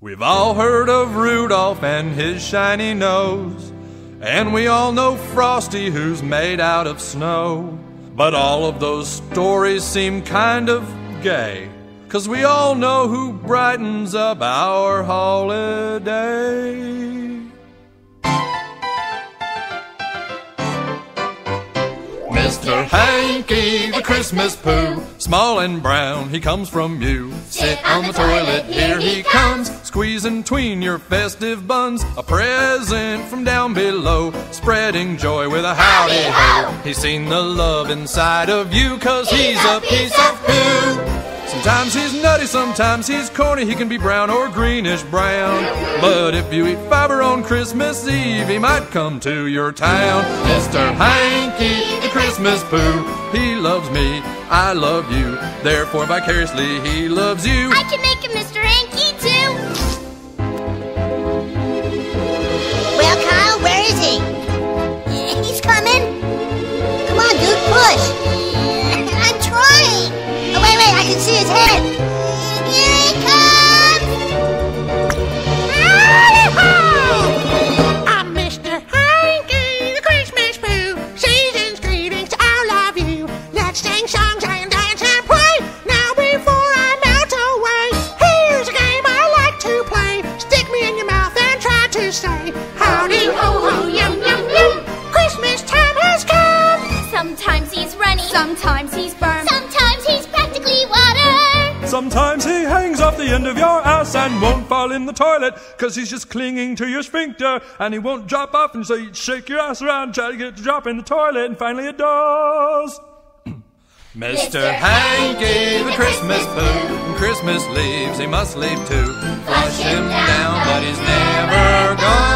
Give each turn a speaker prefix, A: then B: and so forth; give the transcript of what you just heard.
A: We've all heard of Rudolph and his shiny nose, and we all know Frosty who's made out of snow. But all of those stories seem kind of gay, 'cause we all know who brightens up our holiday. Mr. Hanky, the Christmas Pooh, small and brown, he comes from you. Sit on the toilet, here he comes, squeezing tween your festive buns. A present from down below, spreading joy with a howdy ho. He's seen the love inside of you, 'cause he's a piece of poo. Sometimes he's nutty, sometimes he's corny, he can be brown or greenish brown. But if you eat fiber on Christmas Eve, he might come to your town. Mr. Hanky, the Christmas Pooh, he loves me, I love you, therefore vicariously he loves you.
B: I can make him Mr. Hanky too. Well, Kyle, where is he? He's coming. Come on, dude, push. I'm trying. Oh, wait, I can see his head. Here he comes!
C: I'm Mr. Hanky, the Christmas Pooh. Season's greetings to all of you. Let's sing songs and dance and play. Now before I melt away, here's a game I like to play. Stick me in your mouth and try to say, howdy ho ho, yum yum yum. Christmas time has come.
B: Sometimes he's runny, sometimes he's firm, sometimes he's practically water.
A: Sometimes he hangs off the end of your ass and won't fall in the toilet, 'cause he's just clinging to your sphincter, and he won't drop off, and so you shake your ass around, try to get it to drop in the toilet, and finally it does. Mr. Hanky, the Christmas Pooh, when Christmas leaves, he must leave too. Flush him down, but he's never gone.